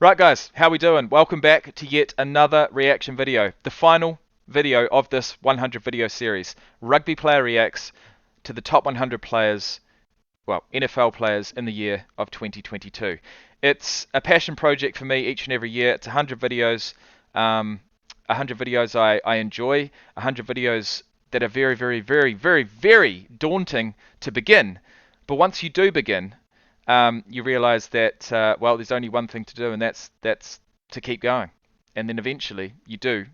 Right guys, how we doing? Welcome back to yet another reaction video. The final video of this 100 video series. Rugby player reacts to the top 100 players, well, NFL players in the year of 2022. It's a passion project for me each and every year. It's 100 videos, 100 videos I enjoy, 100 videos that are very, very, very, very, very daunting to begin. But once you do begin, you realize that, well, there's only one thing to do, and that's to keep going. And then eventually you do,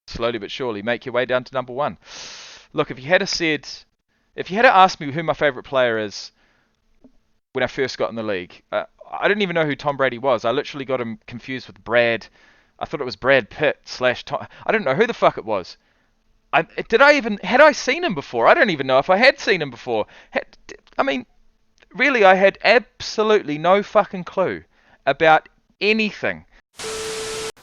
slowly but surely, make your way down to number one. Look, if you had asked me who my favorite player is when I first got in the league, I didn't even know who Tom Brady was. I literally got him confused with Brad. I thought it was Brad Pitt slash Tom. I didn't know who the fuck it was. Had I seen him before? I don't even know if I had seen him before. I mean, really, I had absolutely no fucking clue about anything.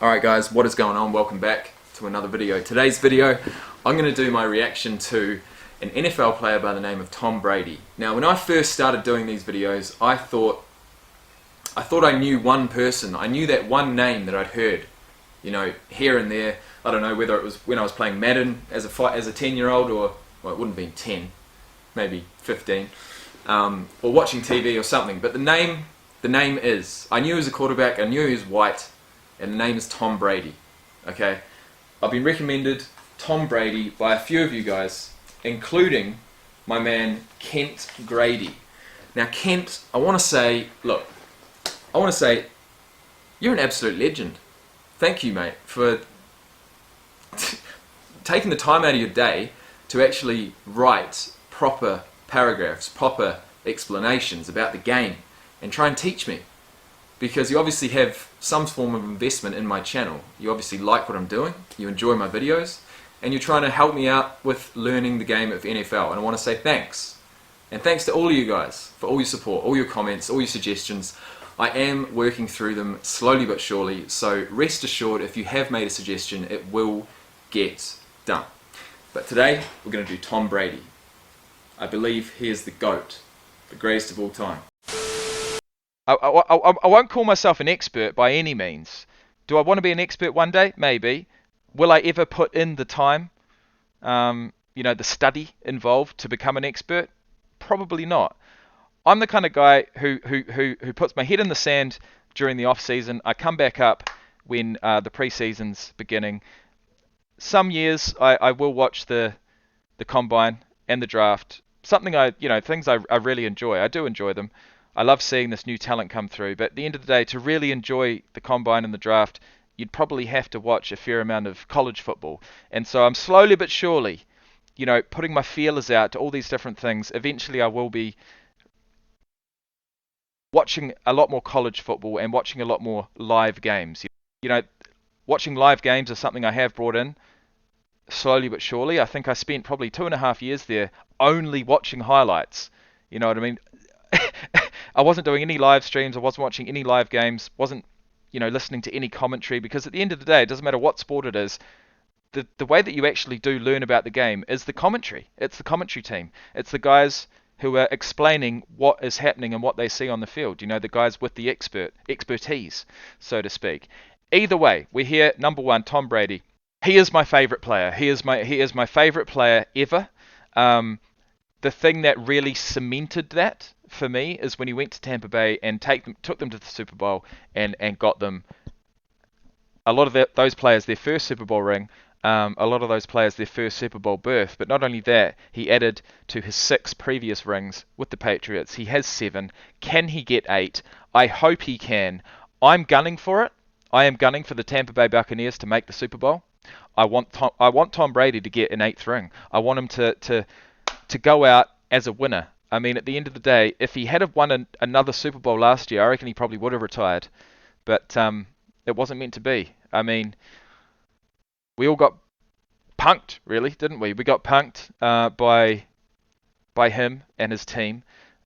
Alright guys, what is going on? Welcome back to another video. Today's video, I'm going to do my reaction to an NFL player by the name of Tom Brady. Now, when I first started doing these videos, I thought I knew one person. I knew that one name that I'd heard, you know, here and there. I don't know whether it was when I was playing Madden as a 10-year-old, or, well, it wouldn't have been 10, maybe 15. Or watching TV or something, but the name is, I knew he was a quarterback, I knew he was white, and the name is Tom Brady. Okay, I've been recommended Tom Brady by a few of you guys, including my man Kent Grady. Now Kent, I want to say, you're an absolute legend. Thank you, mate, for taking the time out of your day to actually write proper paragraphs, proper explanations about the game, and try and teach me, because you obviously have some form of investment in my channel. You obviously like what I'm doing, you enjoy my videos, and you're trying to help me out with learning the game of NFL, and I want to say thanks. And thanks to all of you guys for all your support, all your comments, all your suggestions. I am working through them slowly but surely, so rest assured, if you have made a suggestion, it will get done. But today we're going to do Tom Brady. I believe he is the GOAT, the greatest of all time. I won't call myself an expert by any means. Do I want to be an expert one day? Maybe. Will I ever put in the time, the study involved to become an expert? Probably not. I'm the kind of guy who puts my head in the sand during the off season. I come back up when the preseason's beginning. Some years I will watch the combine and the draft. Things I really enjoy. I do enjoy them. I love seeing this new talent come through. But at the end of the day, to really enjoy the combine and the draft, you'd probably have to watch a fair amount of college football. And so I'm slowly but surely, putting my feelers out to all these different things. Eventually I will be watching a lot more college football and watching a lot more live games. Watching live games is something I have brought in slowly but surely. I think I spent probably 2.5 years there only watching highlights. You know what I mean? I wasn't doing any live streams. I wasn't watching any live games. Wasn't, listening to any commentary, because at the end of the day, it doesn't matter what sport it is. The way that you actually do learn about the game is the commentary. It's the commentary team. It's the guys who are explaining what is happening and what they see on the field. The guys with the expertise, so to speak. Either way, we're here. Number one, Tom Brady. He is my favorite player. He is my favorite player ever. The thing that really cemented that for me is when he went to Tampa Bay and took them to the Super Bowl and got them, a lot of those players, their first Super Bowl ring. A lot of those players, their first Super Bowl berth. But not only that, he added to his 6 previous rings with the Patriots. He has 7. Can he get 8? I hope he can. I'm gunning for it. I am gunning for the Tampa Bay Buccaneers to make the Super Bowl. I want Tom Brady to get an 8th ring. I want him to go out as a winner. I mean, at the end of the day, if he had have won another Super Bowl last year, I reckon he probably would have retired. But it wasn't meant to be. I mean, we all got punked, really, didn't we? We got punked by him and his team,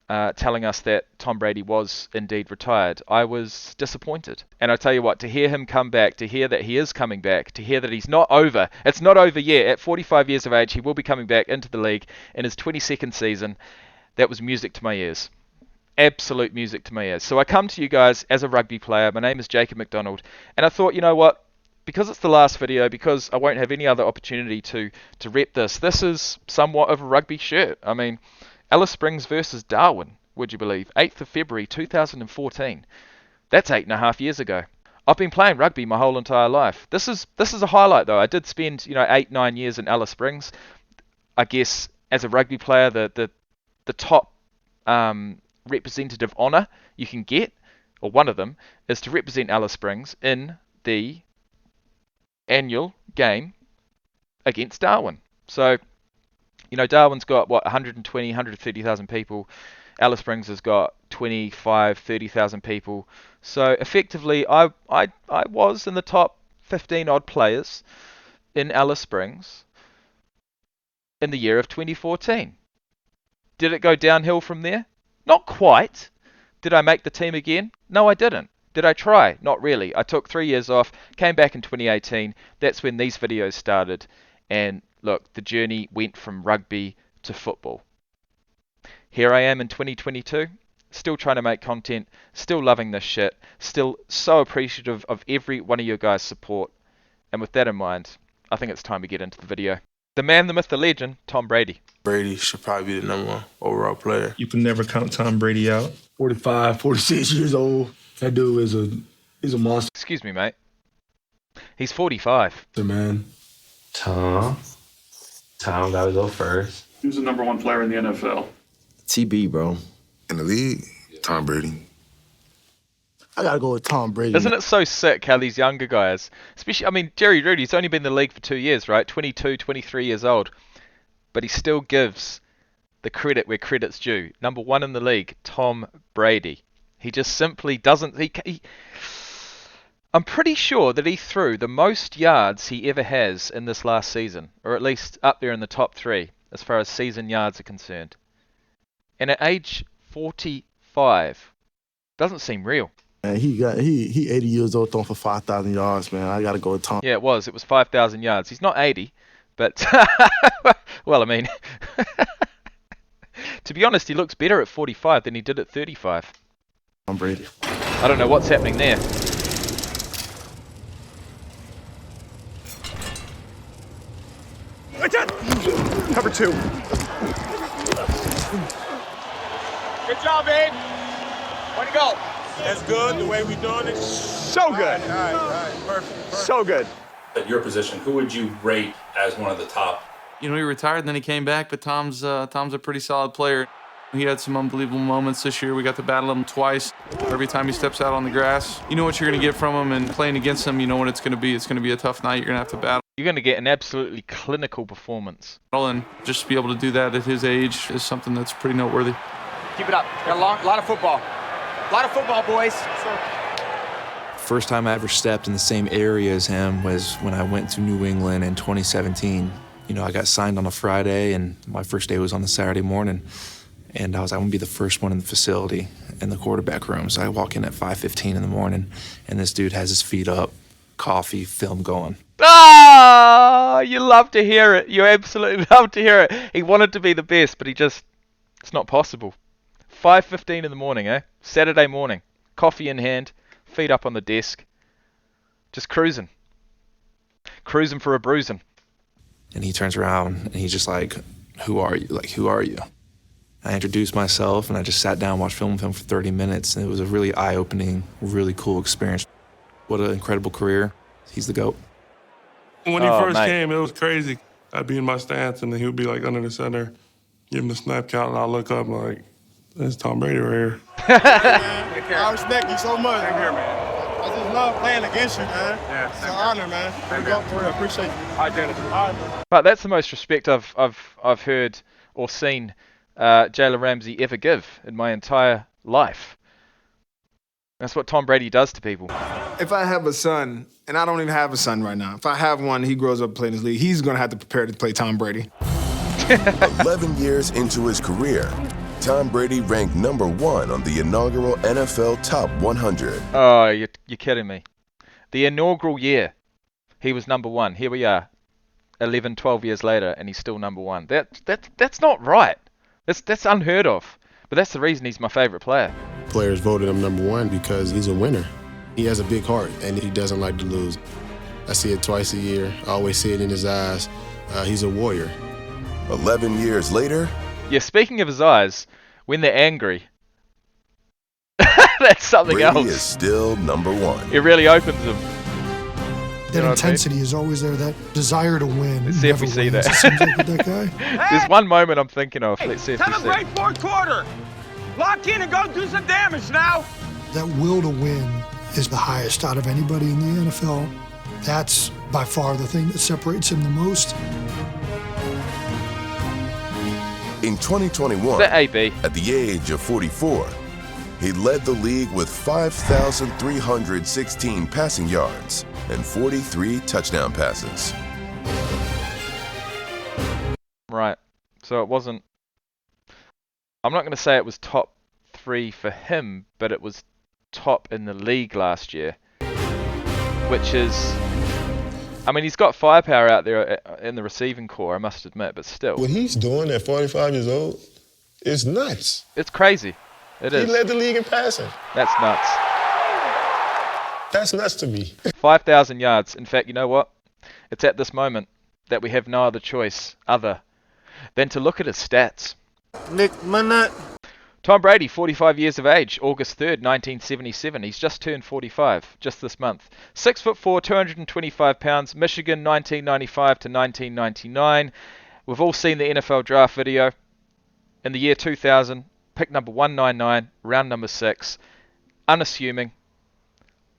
telling us that Tom Brady was indeed retired. I was disappointed. And I tell you what, to hear him come back, to hear that he is coming back, to hear that he's not over, it's not over yet. At 45 years of age, he will be coming back into the league in his 22nd season. That was music to my ears. absolute music to my ears. So I come to you guys as a rugby player. My name is Jacob McDonald, and I thought, you know what? Because it's the last video, because I won't have any other opportunity to rep this, this is somewhat of a rugby shirt. I mean, Alice Springs versus Darwin, would you believe? 8th of February 2014. That's 8.5 years ago. I've been playing rugby my whole entire life. This is a highlight though. I did spend 8-9 years in Alice Springs. I guess as a rugby player, the top representative honour you can get, or one of them, is to represent Alice Springs in the annual game against Darwin. So, Darwin's got, 120, 130,000 people. Alice Springs has got 25, 30,000 people. So, effectively, I was in the top 15 odd players in Alice Springs in the year of 2014. Did it go downhill from there? Not quite. Did I make the team again? No, I didn't. Did I try? Not really. I took 3 years off, came back in 2018. That's when these videos started. And look, the journey went from rugby to football. Here I am in 2022, still trying to make content, still loving this shit, still so appreciative of every one of your guys' support. And with that in mind, I think it's time to get into the video. The man, the myth, the legend, Tom Brady. Brady should probably be the #1 overall player. You can never count Tom Brady out. 45, 46 years old. That dude is a monster, Excuse me, mate. He's 45. man. Tom gotta go first. Who's the #1 player in the NFL? TB, bro. In the league, Tom Brady. I gotta go with Tom Brady. Isn't it so sick how these younger guys, especially, Jerry Rudy's only been in the league for 2 years, right? 22, 23 years old. But he still gives the credit where credit's due. #1 in the league, Tom Brady. He just simply doesn't. I'm pretty sure that he threw the most yards he ever has in this last season, or at least up there in the top 3 as far as season yards are concerned. And at age 45, doesn't seem real. Man, he 80 years old throwing for 5,000 yards, man. I gotta go with Tom. Yeah, it was 5,000 yards. He's not 80, but well, to be honest, he looks better at 45 than he did at 35. Tom Brady. I don't know what's happening there. Cover 2. Good job, babe. Way to go. That's good, the way we doing it. So good. All right, perfect. So good. At your position, who would you rate as one of the top? He retired and then he came back, but Tom's a pretty solid player. He had some unbelievable moments this year. We got to battle him twice. Every time he steps out on the grass, you know what you're going to get from him, and playing against him, you know what it's going to be. It's going to be a tough night. You're going to have to battle. You're going to get an absolutely clinical performance. And just to be able to do that at his age is something that's pretty noteworthy. Keep it up. Got a lot of football. A lot of football, boys. First time I ever stepped in the same area as him was when I went to New England in 2017. I got signed on a Friday, and my first day was on the Saturday morning. And I was like, I'm going to be the first one in the facility in the quarterback room. So I walk in at 5:15 in the morning, and this dude has his feet up, coffee, film going. Ah, you love to hear it. You absolutely love to hear it. He wanted to be the best, but it's not possible. 5:15 in the morning, Saturday morning. Coffee in hand, feet up on the desk. Just cruising. Cruising for a bruising. And he turns around, and he's just like, who are you? Who are you? I introduced myself, and I just sat down and watched film with him for 30 minutes, and it was a really eye-opening, really cool experience. What an incredible career. He's the GOAT. When he first came, it was crazy. I'd be in my stance, and then he would be under the center, give him the snap count, and I'll look up like, that's Tom Brady right here. I respect you so much. Same here, man. I just love playing against you, man. Yeah, it's an honor, man. I appreciate you. Identity. But that's the most respect I've heard or seen Jalen Ramsey ever give in my entire life. That's what Tom Brady does to people. If I have a son, and I don't even have a son right now, if I have one, he grows up playing this league, he's going to have to prepare to play Tom Brady. 11 years into his career, Tom Brady ranked #1 on the inaugural NFL Top 100. Oh, you're kidding me. The inaugural year, he was #1. Here we are, 11, 12 years later, and he's still #1. That's not right. That's unheard of. But that's the reason he's my favourite player. Players voted him #1 because he's a winner. He has a big heart, and he doesn't like to lose. I see it twice a year. I always see it in his eyes. He's a warrior. 11 years later. Yeah, speaking of his eyes, when they're angry, that's something Brady else. is still #1. It really opens him. That intensity is always there, that desire to win. Let's see if we see that. It seems like with that guy. There's one moment I'm thinking of. Let's see if we see it. Celebrate fourth quarter. Lock in and go do some damage now. That will to win is the highest out of anybody in the NFL. That's by far the thing that separates him the most. In 2021, at the age of 44, he led the league with 5,316 passing yards and 43 touchdown passes. Right. So it wasn't... I'm not going to say it was top 3 for him, but it was top in the league last year. Which is... I mean, he's got firepower out there in the receiving core, I must admit, but still. What he's doing at 45 years old is nuts. It's crazy. It is. He led the league in passing. That's nuts. That's nuts to me. 5,000 yards. In fact, you know what? It's at this moment that we have no other choice other than to look at his stats. Nick Manette. Tom Brady, 45 years of age, August 3rd, 1977. He's just turned 45, just this month. 6'4", 225 pounds, Michigan, 1995 to 1999. We've all seen the NFL draft video. In the year 2000, pick number 199, round number 6. Unassuming,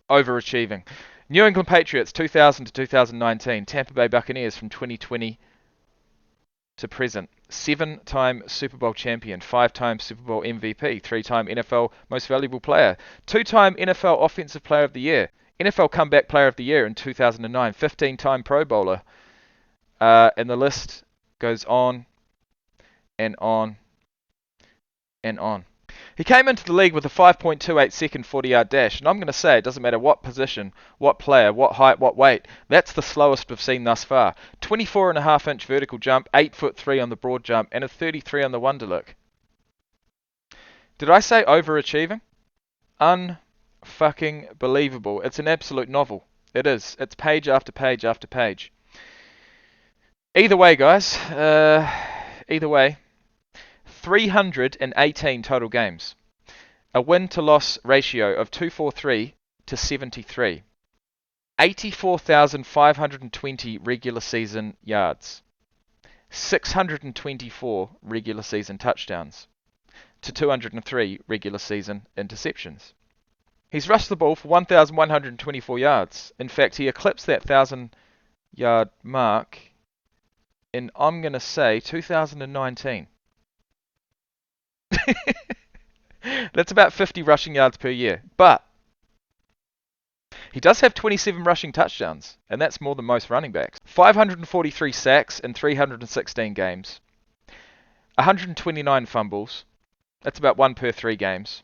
overachieving. New England Patriots, 2000 to 2019. Tampa Bay Buccaneers from 2020 to present. 7-time Super Bowl champion, 5-time Super Bowl MVP, 3-time NFL Most Valuable Player, 2-time NFL Offensive Player of the Year, NFL Comeback Player of the Year in 2009, 15-time Pro Bowler, and the list goes on and on and on. He came into the league with a 5.28 second 40-yard dash, and I'm going to say it doesn't matter what position, what player, what height, what weight, that's the slowest we've seen thus far. 24.5-inch vertical jump, 8'3" on the broad jump, and a 33 on the Wonderlic. Did I say overachieving? Unfucking believable. It's an absolute novel. It is. It's page after page after page. Either way, guys. Either way. 318 total games. A win-to-loss ratio of 243 to 73. 84,520 regular season yards. 624 regular season touchdowns to 203 regular season interceptions. He's rushed the ball for 1,124 yards. In fact, he eclipsed that 1,000-yard mark in, I'm going to say, 2019. That's about 50 rushing yards per year. But he does have 27 rushing touchdowns, and that's more than most running backs. 543 sacks in 316 games. 129 fumbles. That's about 1 per 3 games.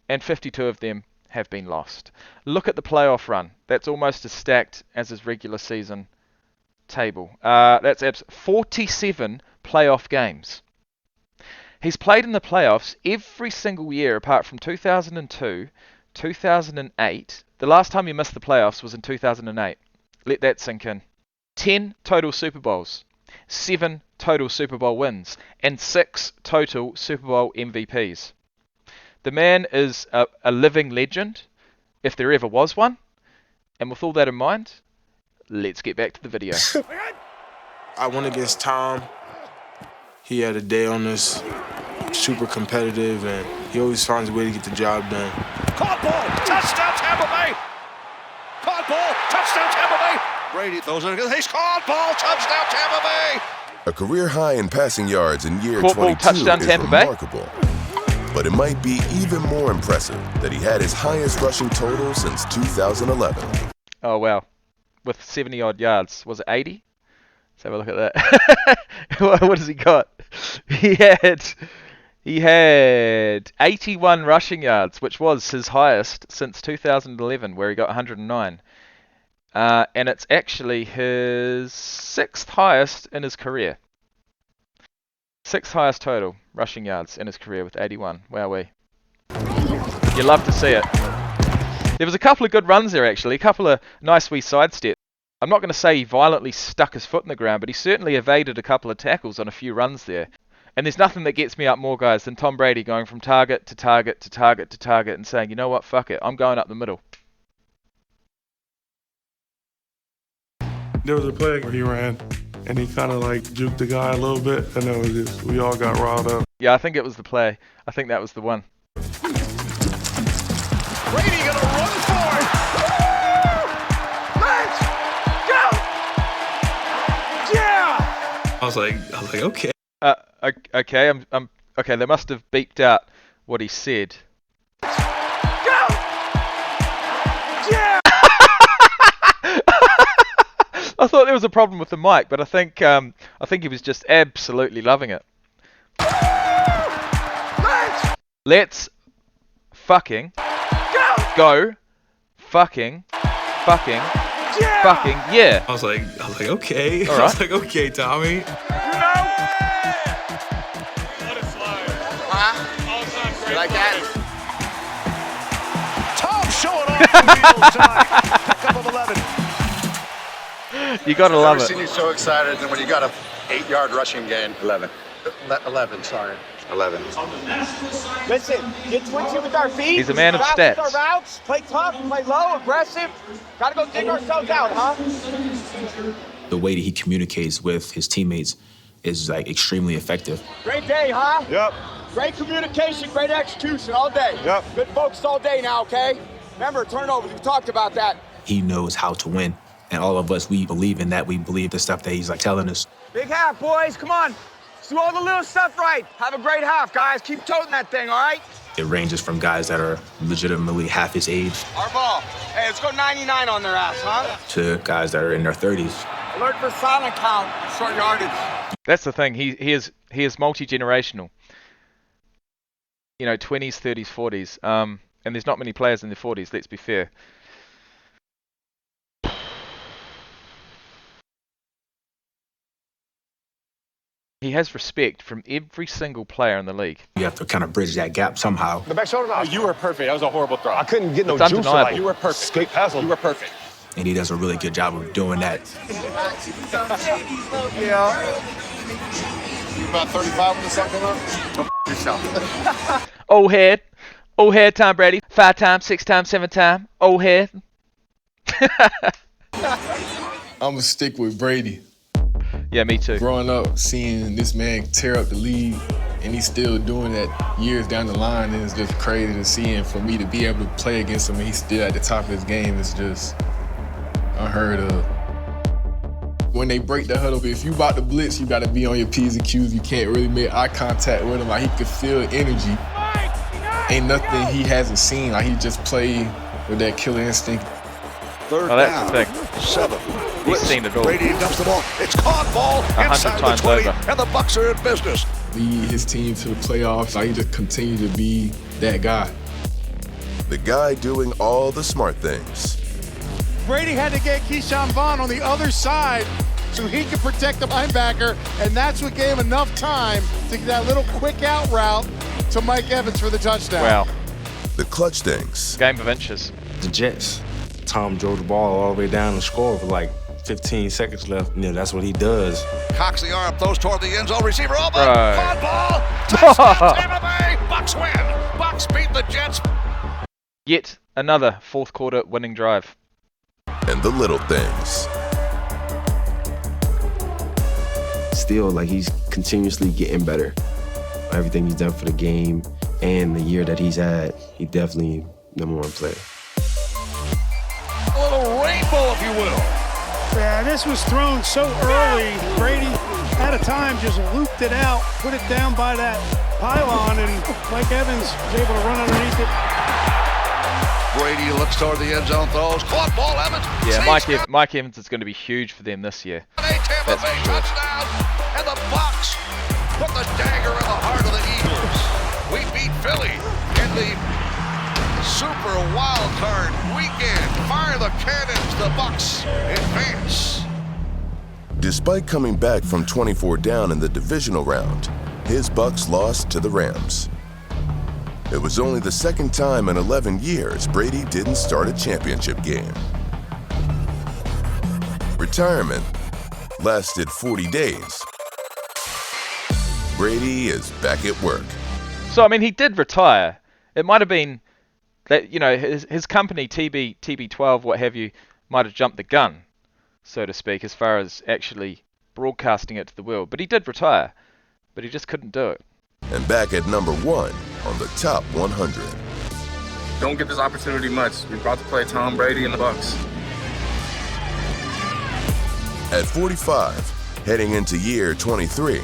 And 52 of them have been lost. Look at the playoff run. That's almost as stacked as his regular season table. That's 47 playoff games. He's played in the playoffs every single year apart from 2002, 2008. The last time he missed the playoffs was in 2008. Let that sink in. 10 total Super Bowls, 7 total Super Bowl wins, and 6 total Super Bowl MVPs. The man is a living legend, if there ever was one. And with all that in mind, let's get back to the video. I went against Tom. He had a day on us, super competitive, and he always finds a way to get the job done. Caught ball, touchdown Tampa Bay. Caught ball, touchdown Tampa Bay. Brady throws it. He's caught ball, touchdown Tampa Bay. A career high in passing yards in year Caught 22 ball, touchdown, is Tampa Bay. remarkable. But it might be even more impressive that he had his highest rushing total since 2011. Oh, wow. With 70-odd yards. Was it 80? Let's have a look at that. What has he got? He had 81 rushing yards, which was his highest since 2011, where he got 109. And it's actually his 6th highest in his career. 6th highest total rushing yards in his career with 81. Wowee. You love to see it. There was a couple of good runs there, actually. A couple of nice wee sidesteps. I'm not going to say he violently stuck his foot in the ground, but he certainly evaded a couple of tackles on a few runs there. And there's nothing that gets me up more, guys, than Tom Brady going from target to target to target to target and saying, you know what, fuck it, I'm going up the middle. There was a play where he ran, and he kind of like juked the guy a little bit, and then was just, we all got riled up. Yeah, I think it was the play. I think that was the one. Brady gonna run for it. Let's go! Yeah! I was like, okay. Okay, okay. They must have beeped out what he said. Go! Yeah! I thought there was a problem with the mic, but I think he was just absolutely loving it. Let's fucking go fucking yeah. I was like, okay. All right. I was like, okay, Tommy. Like that. Tom showing off the field time. Pick up of 11. You gotta love it. I've never seen you so excited than when you got a 8-yard rushing gain. 11, sorry. 11. Listen, get twitchy with our feet. He's a man of stats. Our routes, play tough, play low, aggressive. Gotta go dig ourselves out, huh? The way that he communicates with his teammates is like extremely effective. Great day, huh? Yep. Great communication, great execution all day. Yep. Good focus all day now, okay? Remember, turnovers, we talked about that. He knows how to win. And all of us, we believe in that. We believe the stuff that he's like telling us. Big half, boys, come on. Let's do all the little stuff right. Have a great half, guys. Keep toting that thing, all right? It ranges from guys that are legitimately half his age Our ball. Hey, let's go 99 on their ass, huh? to guys that are in their 30s. Alert for silent count, short yardage. That's the thing. He is multi-generational. You know, 20s, 30s, 40s. And there's not many players in their 40s. Let's be fair. He has respect from every single player in the league. You have to kind of bridge that gap somehow. The back shoulder. Oh, you were perfect. That was a horrible throw. I couldn't get no It's juice. undeniable. You were perfect. Straight pass. You were perfect. And he does a really good job of doing that. Yeah. You about 35 with the second one? Go yourself. Old head, Tom Brady. 5 times, 6 times, 7 times. Old head. I'm gonna stick with Brady. Yeah, me too. Growing up, seeing this man tear up the league, and he's still doing that years down the line, and it's just crazy to see. And for me to be able to play against him, and he's still at the top of his game, is just unheard of. When they break the huddle, if you about to blitz, you got to be on your P's and Q's. You can't really make eye contact with him. Like, he could feel energy. Ain't nothing he hasn't seen. Like, he just played with that killer instinct. Third that's down. the thing. 7. He's seen it all. Brady dumps the ball. It's caught ball 100 inside times the 20, over. and the Bucs are in business. Lead his team to the playoffs. Like, he just continued to be that guy. The guy doing all the smart things. Brady had to get Keyshawn Vaughn on the other side so he could protect the linebacker, and that's what gave him enough time to get that little quick out route to Mike Evans for the touchdown. Wow. The clutch things. Game of inches. The Jets. Tom drove the ball all the way down and scored with like 15 seconds left. You know, that's what he does. Cocks the arm, throws toward the end zone. Receiver open. Right. Caught ball. Touchdown, Tampa Bay. Bucs win. Bucs beat the Jets. Yet another fourth quarter winning drive. And the little things. Still, like, he's continuously getting better. Everything he's done for the game and the year that he's had, he definitely #1 player. A little rainbow, if you will. Yeah, this was thrown so early. Brady, at a time, just looped it out, put it down by that pylon, and Mike Evans was able to run underneath it. Brady looks toward the end zone, throws. Caught ball, Evans. Yeah, Mike Evans is going to be huge for them this year. Tampa That's Bay for sure. touchdown, and the Bucs put the dagger in the heart of the Eagles. We beat Philly in the Super Wild Card weekend. Fire the cannons, the Bucs advance. Despite coming back from 24 down in the divisional round, his Bucs lost to the Rams. It was only the second time in 11 years Brady didn't start a championship game. Retirement lasted 40 days. Brady is back at work. So, I mean, he did retire. It might have been that, you know, his company, TB12, what have you, might have jumped the gun, so to speak, as far as actually broadcasting it to the world. But he did retire, but he just couldn't do it. And back at number 1 on the top 100. Don't get this opportunity much. We're about to play Tom Brady and the Bucs. At 45, heading into year 23,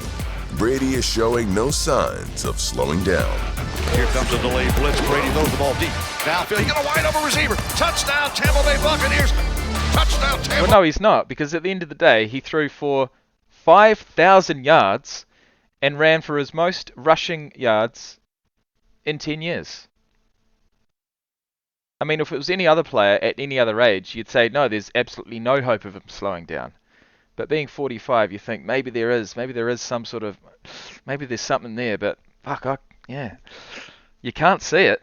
Brady is showing no signs of slowing down. Here comes a delayed blitz. Brady throws the ball deep. Downfield, he's going to wide open receiver. Touchdown, Tampa Bay Buccaneers. Touchdown, Tampa. Well, no, he's not, because at the end of the day, he threw for 5,000 yards and ran for his most rushing yards in 10 years. I mean, if it was any other player at any other age, you'd say, no, there's absolutely no hope of him slowing down. But being 45, you think maybe there is some sort of, maybe there's something there, but fuck, yeah. You can't see it.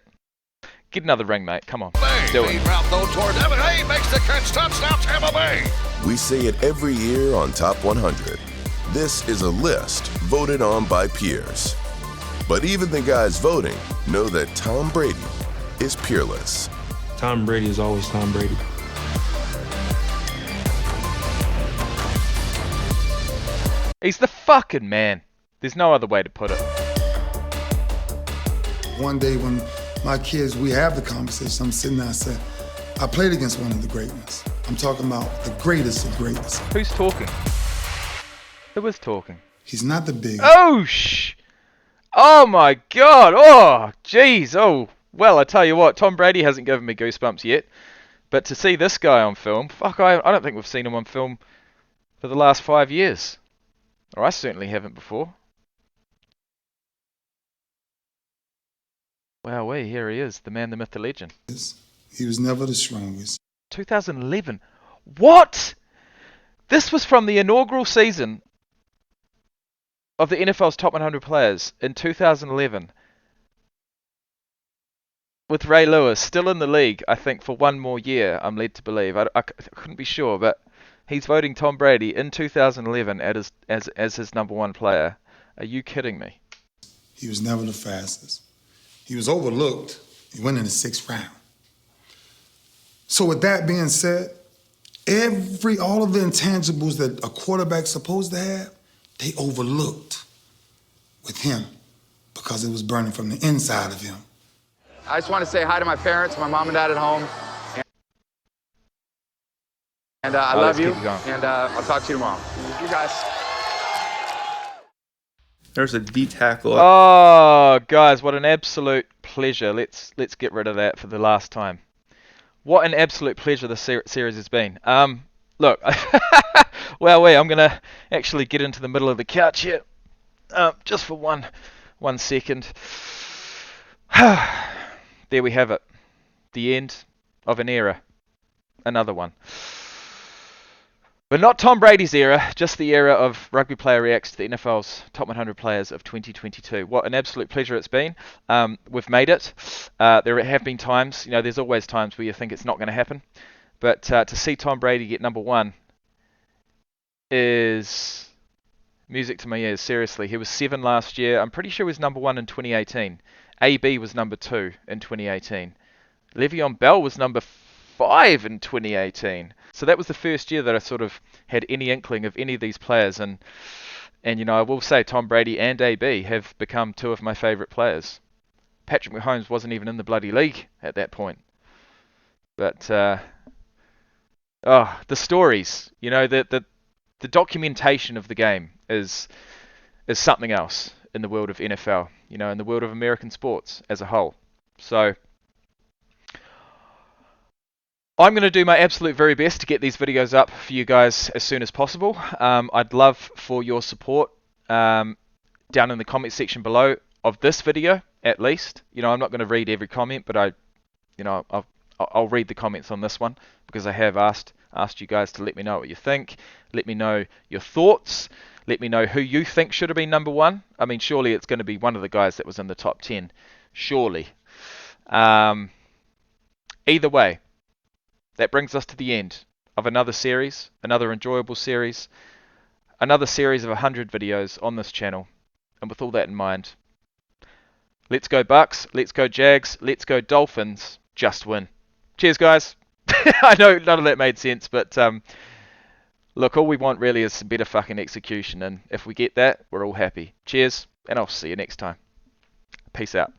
Get another ring, mate. Come on. Do it. Route though toward Evan. Hey, makes the catch. Touchdown, Tampa Bay. We say it every year on Top 100. This is a list voted on by peers. But even the guys voting know that Tom Brady is peerless. Tom Brady is always Tom Brady. He's the fucking man. There's no other way to put it. One day when my kids, we have the conversation, I'm sitting there, I said, I played against one of the great ones. I'm talking about the greatest of greatest. Who's talking? Who was talking? He's not the big. Oh, oh my God. Oh, jeez. Oh, well, I tell you what, Tom Brady hasn't given me goosebumps yet. But to see this guy on film, fuck, I don't think we've seen him on film for the last 5 years. Or I certainly haven't before. Wowee, here he is, the man, the myth, the legend. He was never the strongest. 2011. What? This was from the inaugural season of the NFL's top 100 players in 2011. With Ray Lewis still in the league, I think, for one more year, I'm led to believe. I couldn't be sure, but he's voting Tom Brady in 2011 as his number one player. Are you kidding me? He was never the fastest. He was overlooked. He went in the 6th round. So with that being said, all of the intangibles that a quarterback's supposed to have, they overlooked with him because it was burning from the inside of him. I just want to say hi to my parents, my mom and dad at home. And I love you, and I'll talk to you tomorrow. You guys. There's a D tackle. Oh, guys, what an absolute pleasure. Let's get rid of that for the last time. What an absolute pleasure this series has been. Look, well, I'm going to actually get into the middle of the couch here, just for one second. There we have it. The end of an era. Another one. But not Tom Brady's era, just the era of Rugby Player Reacts to the NFL's top 100 players of 2022. What an absolute pleasure it's been. We've made it. There have been times, there's always times where you think it's not going to happen. But to see Tom Brady get number one is music to my ears, seriously. He was 7 last year. I'm pretty sure he was number 1 in 2018. AB was number 2 in 2018. Le'Veon Bell was number 5 in 2018. So that was the first year that I sort of had any inkling of any of these players, and I will say Tom Brady and AB have become 2 of my favourite players. Patrick Mahomes wasn't even in the bloody league at that point. But the stories, the documentation of the game is something else in the world of NFL, in the world of American sports as a whole. So I'm going to do my absolute very best to get these videos up for you guys as soon as possible. I'd love for your support down in the comment section below of this video, at least. I'm not going to read every comment, but I'll read the comments on this one because I have asked Asked you guys to let me know what you think. Let me know your thoughts. Let me know who you think should have been number 1. I mean, surely it's going to be one of the guys that was in the top 10. Surely. Either way, that brings us to the end of another series, another enjoyable series, another series of 100 videos on this channel. And with all that in mind, let's go Bucks, let's go Jags, let's go Dolphins, just win. Cheers, guys. I know none of that made sense, but look, all we want really is some better fucking execution, and if we get that, we're all happy. Cheers, and I'll see you next time. Peace out.